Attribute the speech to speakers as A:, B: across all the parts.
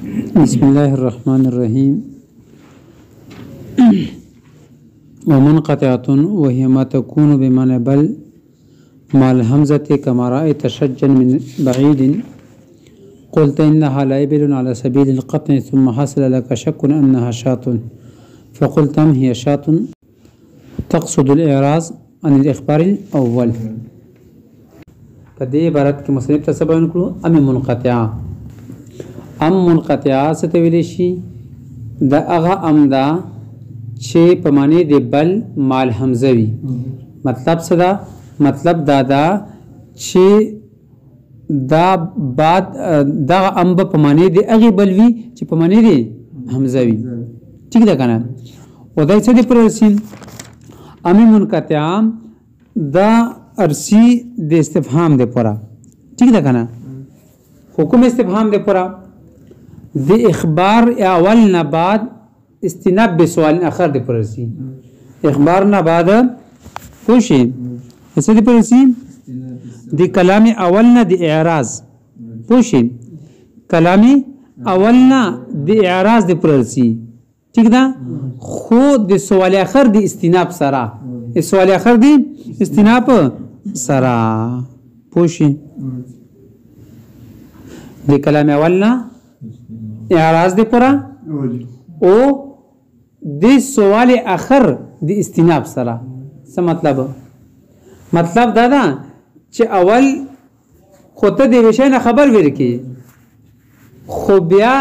A: بسم الله الرحمن الرحيم. ومنقطعة وهي ما تكون بمعنى بل مع الهمزة كما رأيت شجا من بعيد قلت إنها لإبل على سبيل القطع ثم حصل لك شك أنها شاة فقلت أم هي شاة تقصد الإعراض عن الإخبار الأول. فدي عبارت کې مصنف ته سبا نکړو ام منقطعه. ام منقطعه څه ته ویل شي؟ دا هغه ام دا چې په معنی د بل مال حمزه وي. مطلب څه دا؟ مطلب دا چې دا بعد دا ام په معنی د هغه بل وي چې په معنی د حمزه وي. ٹھیک ده کنه؟ او دا څه دی پرسین ام منقطعه دا ارسی د استفهام د پورا. ٹھیک ده کنه؟ حکم استفهام د پورا د اخبار اول نه بعد استناب به سوال اخر د پرسی. اخبار نه بعد خوشي څه د پرسی د کلام اول نه د اعراض. خوشي کلام اول نه د اعراض د پرسی. ٹھیک ده؟ خو د سوال اخر د استناب سره سوال اخر د استناب سرا پوشی دی کلام اولنا اعراض دی پورا او دی سوال اخر دی استناب سرا. څه مطلب؟ مطلب دا ده چې اول خو ته دی وشي نه خبر ورکی خو بیا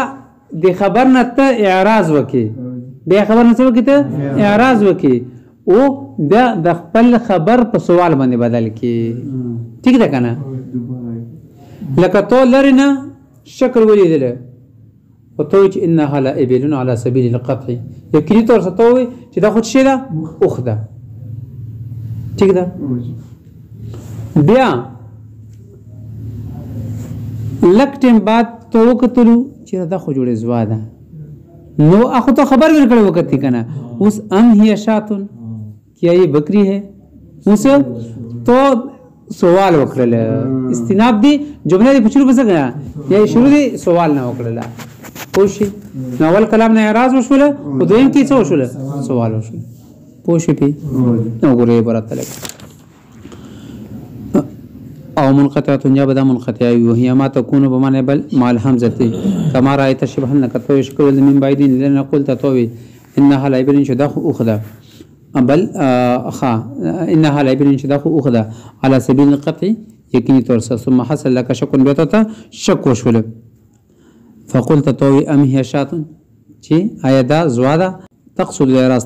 A: دی خبر نه ته اعراض وکي بیا خبر نه څه وکي ته اعراض وکي او بیا د خپل خبر په سوال باندې بدل کی. ٹھیک ده کنه؟ لکه تو لري نه شکل ولیدل او تو چې انها لابل على سبيل القطع یقیني تور ستوي چې دا خود شي دا اوخ ده. ٹھیک ده؟ بیا لکټم بعد تو وکتلو چې دا خو جوړه زوا ده نو اخو ته خبر ورکړ وکتی کنه اوس ام هي شاتون کیا یہ بکری ہے اس تو سوال وکړل استناب دی جمله دی پچلو بس غیا یا شروع دی سوال نه وکړل پوښي نو اول کلام نه اعراض وشول او دویم کې څه وشول سوال وشول پوښي پی نو ګورې برات لګ او منقطعه یا بدا منقطعه وهي ما تكون بمعنى بل مع الهمزه كما رايت شبهن كتو يشكل من بعيدين لنا قلت توي انها لا يبين شدخ اخذ بل انها لا يبين شدخ اخذ على سبيل القطع يقيني تورس ثم حصل لك شك بيتتا شك وشول فقلت توي ام هي شات شي ايدا زوادا تقصد الاعراض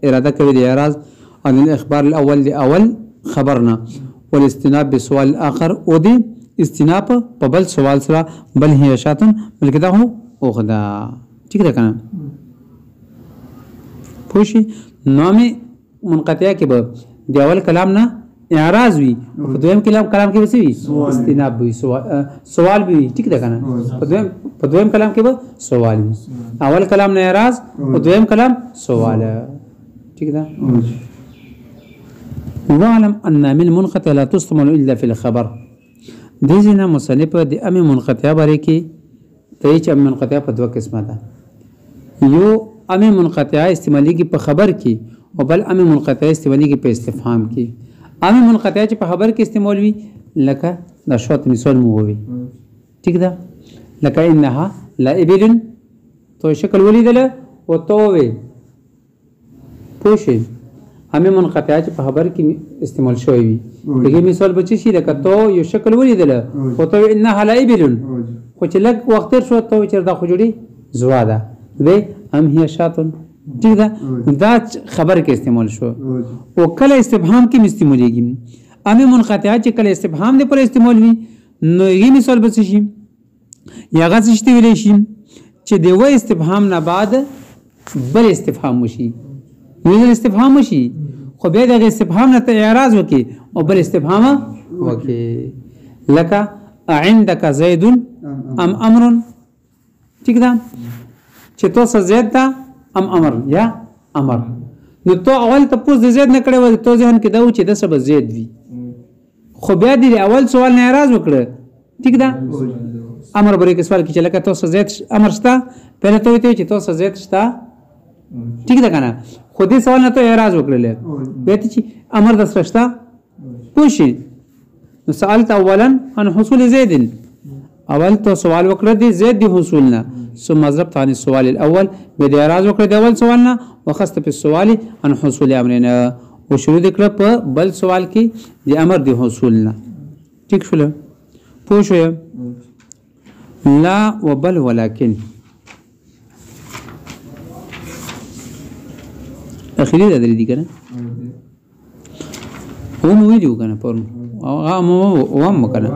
A: اراده کوي د اعراض عن الاخبار الاول لاول خبرنا والاستناب بسؤال اخر او دي استناب په بل سوال سره بل هي شاتن بلکې دا هو اوخدا. ٹھیک ده کنه؟ پوښي نامه منقطعه کې به د اول کلام نه اعراض وي او په دویم کلام کې به وي استناب وي سوال به وي. ٹھیک ده کنه؟ په دویم کلام کې به سوال وي اول کلام نه اعراض او دویم کلام سوال. ٹھیک ده؟ واعلم ان من منقطع لا تستعمل الا في الخبر. دزنا مصنف د ام منقطعه باندې کې ته چې ام منقطعه په دوه قسمه ده. یو ام منقطعه استعماليږي په خبر کې او بل ام منقطعه استعماليږي په استفهام کې. ام منقطعه چې په خبر کې استعمال وي لکه د شوت مثال مو وي. ٹھیک ده؟ لکه انها لابل تو شکل ولیدل او تو وي پوښي ام منقطعه چې په خبر کې استعمال شوی وي. دغه مثال بچی شي لکه تو یو شکل ولیدل او تو انها لابل خو چې لږ وخت شو تو چې دا خو جوړي زوا ده وي ام هي شاتون. ٹھیک ده؟ دا خبر کې استعمال شو او کله استفهام کې استعمالېږي. ام منقطعه چې کله استفهام دی پر استعمال وي نو یې مثال بچی شي یا غاڅ شته ویلې شي چې د و استفهام نه بعد بل استفهام وشي یو استفهام وشي خو به د استفهام نه اعراض وکي او بل استفهام وکي لکه عندك زيد ام امر. ٹھیک ده؟ چې تو څه زید ده ام امر یا امر نو تو اول ته پوز زید نه کړو تو ځهن کې دا و چې د سبب زید وي خو بیا د اول سوال نه اعراض وکړه. ٹھیک ده؟ امر بری کې سوال کې چې لکه تاسو زید امر شته پهله ته وایي چې تاسو زید شته ٹھیک ده کنه خو دې سوال نه ته اعتراض وکړل وایي چې امر د سرشته پوښي نو سوالت اولا عن حصول زید اول تو سوال وکړه دي زید دی حصولنا ثم ضربت عن السؤال الاول به اعتراض وکړه د اول سوالنا وخست په سوال عن حصول امرنا او شروع وکړه په بل سوال کې د امر دی حصولنا ٹھیک شول پوښوي لا وبل ولكن اخیری دا درې دي کنه او مو ویډیو کنه پرون او هم کنه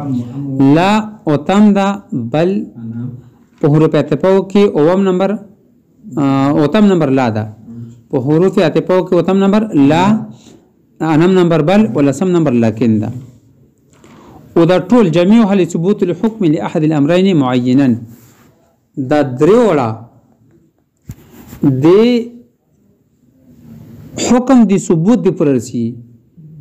A: لا او تم دا بل په حروف اتفاو کې اوم نمبر او تم نمبر لا دا په حروف اتفاو کې او تم نمبر لا انم نمبر بل ولا سم نمبر لكن دا ودا ټول جميع حل ثبوت الحكم لاحد الامرين معينا دا درې وړه د حکم دی ثبوت دی پررسی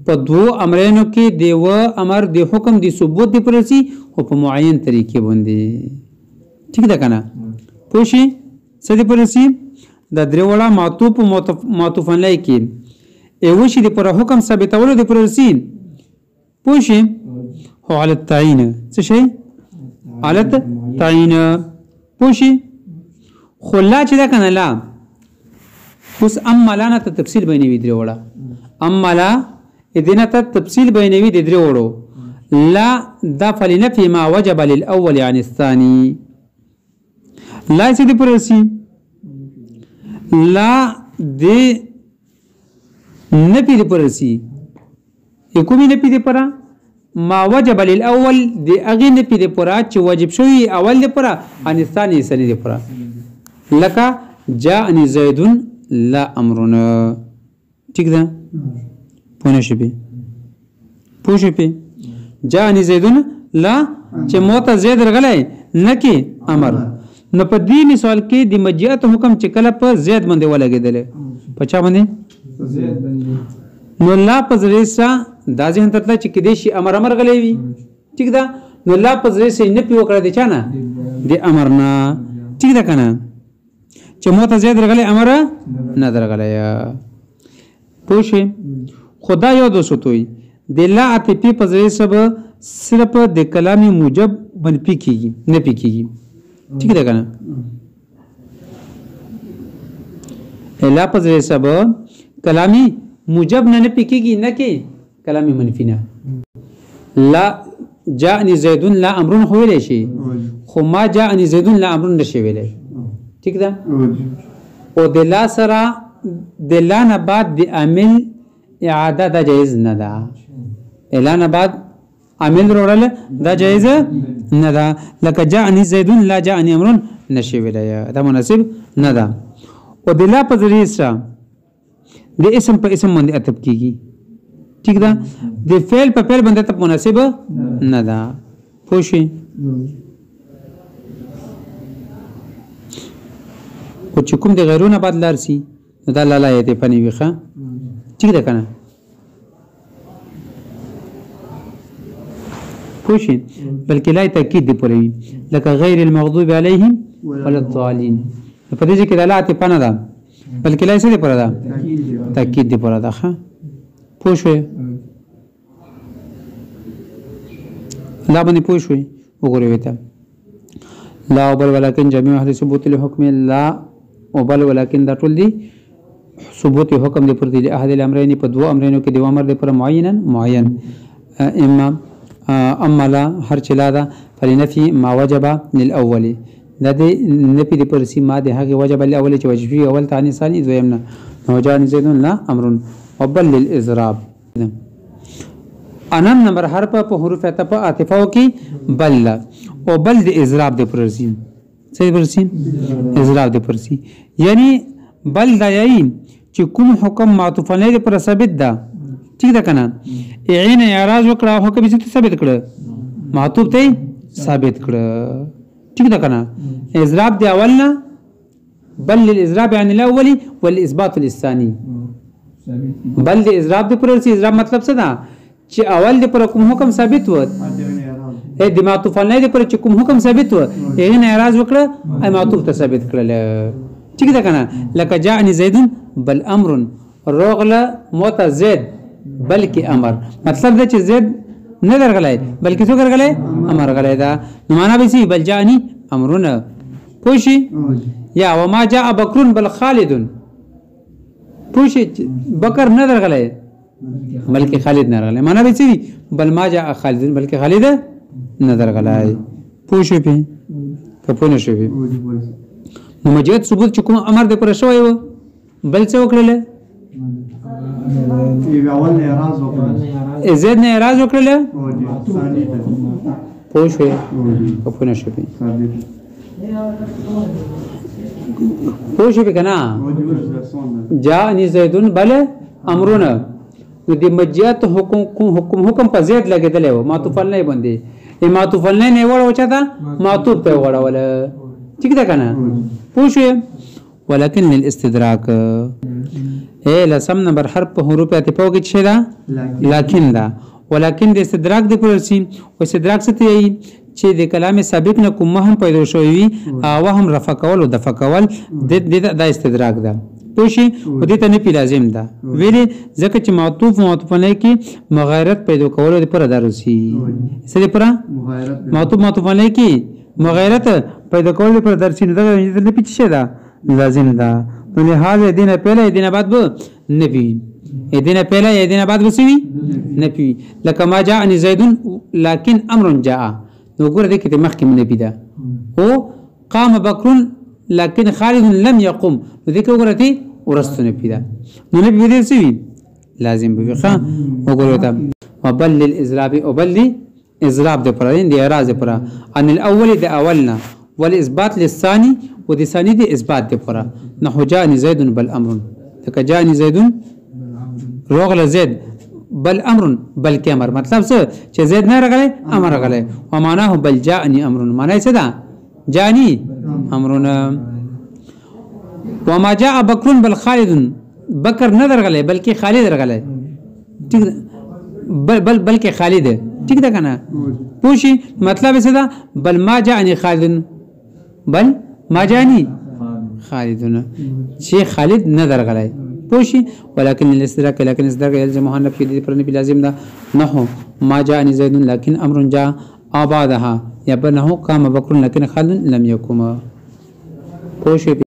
A: په دو امرینو کې دی و امر دی حکم دی ثبوت دی پررسی او په معین طریقې باندې ٹھیک ده کنه پوښي څه دی پررسی دا درې وړه معطوف معطوفن لای کې ایو شي دی پر حکم ثابتولو دی پررسی پوښي هو على التعيين څه شي على التعيين پوښي خلا چې دا کنه لا اوس اما لا نه تفصیل بینوي درې وړه اما لا اذن ته تفصیل بینوي د درې وړو لا دا فلنفي ما وجب للاول عن الثاني لا څه دي پرسي لا د نفي دي پرسي کومي نفي دي پرا ما وجب للاول د اغه نفي دي پرا چې واجب شوی اول دي پرا عن الثاني سني دي پرا لك جاءني زيد لا امرنا ٹھیک ده پونه شي پوښي په جاءني زيدون لا چې موت زید رغلای نکي امر نو په دې مثال کې د مجیت حکم چې کله په زید باندې ولګیدل په چا باندې زید باندې نو لا په زریسا دا ځین ته چې کې دې شي امر غلې وي ٹھیک ده نو لا په زریسا نه پی وکړه دي چانه د امرنا ٹھیک ده کنه چې موت زید رغلې امر نه درغلې پوښي خدا یو دوستوي د لا اتپی په ځای سب صرف د کلامي موجب بنپی کیږي نه پکېږي ٹھیک ده کنه لا په ځای سب کلامي موجب نه پکېږي نه کې کلامي منفي نه لا جاءني زيد لا امر خو ویل شي خو ما جاءني زيد لا امر نشي ویل ٹھیک ده او د لا سره د لا نه بعد د عامل اعاده دا جایز نه ده اعلان بعد عامل وروړل دا جایز نه ده لکه جاءني زيد لا جاءني امر نشي ویلای دا مناسب نه ده او د لا په ذریعہ سره د اسم په اسم باندې اتب کیږي ٹھیک ده د فعل په فعل باندې اتب مناسب نه ده پوښي او چې کوم د غیرونه بعد لارسي دا لاله یې ته پنی ویخه ٹھیک ده کنه پوښي بلکې لا تاکید دی پوروي لکه غیر المغضوب علیهم ولا الضالین په دې کې د لا ته پنه ده بلکې لا څه دی پوره ده تاکید دی پوره ده ښه پوښي لا باندې پوښي وګورئ وته لا بل ولکن جميع اهل ثبوت الحكم لا وبل ولكن دا ټول دي ثبوت حکم دی پر دي احد الامرين په دوه امرینو کې دی امر دی پر معین اما لا هر چلا دا فلنفي ما وجب للاول دا دي نفي دی پر سي ما دی هغه وجب الاول چې وجب اول ثاني ثاني دویمنا نوجان زيد لا امر وبل للاضراب انم نمبر حرف په حروف عطفه کې بل او بل دی اضراب دی پر سي صحیح پرسی اضراب دی پرسی یعنی بل دا یین چې کوم حکم معطوف علیه پر ثابت ده ٹھیک ده کنه عین اعراض وکړه حکم چې ثابت کړه معطوف ته ثابت کړه ٹھیک ده کنه اضراب دی اولنا بل للاضراب عن الاول والاثبات للثاني بل دی اضراب دی پرسی اضراب مطلب څه ده چې اول دی پر کوم حکم ثابت و اې د معطوف علی د پر چې کوم حکم ثابت و هغه نه اعتراض وکړه ای معطوف ته ثابت کړل ٹھیک ده کنه لکه جاءني زید بل امر روغله موت زید بلکې امر مطلب دا چې زید نه درغلای بلکې څو درغلای امر غلای دا نو معنا به سي بل جاءني امرنا پوشي یا وما جاء بکر بل خالد پوشي بکر نه درغلای بلکې خالد نه درغلای معنا به سي بل ما جاء خالد بلکې خالد نه درغلای پوشي په کپونه شوی نو مجید ثبوت چې کوم امر د پر شوی و بل څه وکړل
B: اول نه اعتراض وکړل
A: زید نه اعتراض وکړل پوښوي کپونه شوی پوښوي کنه جاءني زید بل امرنا نو د مجید حکم په زید لګیدل و معطوف نه باندې معطوف نه وړو چاته معطوف ته وړول ٹھیک ده کنه پوښوي ولكن للاستدراك اے لسم نمبر حرف په حروف اتفاق کې څه ده لكن ده ولكن د استدراک د پرسي او استدراک څه دی چې د کلام سابق نه کوم هم پیدا شوی او هم رفع کول او دفع کول د استدراک ده پوښي او د ته نه لازم ده ویلي ځکه چې معطوف نه کې مغایرت پیدا کول د پر درسي څه دی پر معطوف نه کې مغایرت پیدا کول پر درسي نه ده پیچ ده لازم ده نو لہذا دینه پہله دینه بعد به نفي دینه پہله دینه بعد به سوي نفي لکه ما جاءني زيد لكن امر جاء نو ګوره دې کې مخکې نفي ده او قام بکر لكن خالد لم يقم نو دې کې ګوره دې ورستو نفي ده نو نفي دې سوي لازم به ښه وګوره ته وبل للاضراب وبل اضراب ده پر دې اعراض پر ان الاول ده اولنا والاثبات للثاني ودي ثاني دي اثبات دي پورا نحو جاءني زيد بل امر تک جاءني زيد روغله زيد بل امر بل امر مطلب څه چې زید نه راغلی امر راغلی او معناه بل جاءني امر معنی څه ده جاءني امرنا وما جاء بكر بل خالد بکر نه درغلی بلکې خالد راغلی ٹھیک بلکې خالد ٹھیک ده کنه پوښي مطلب څه ده بل ما جاءني خالد بل ما جاني خالدنا شي خالد نظر غلای پوشي ولكن الاستدراك لكن الاستدراك يلزم ان في پر نبي لازم ده نحو ما جاءني زيد لكن امر جاء ابعدها يبنه قام بكر لكن خالد لم يقم پوشي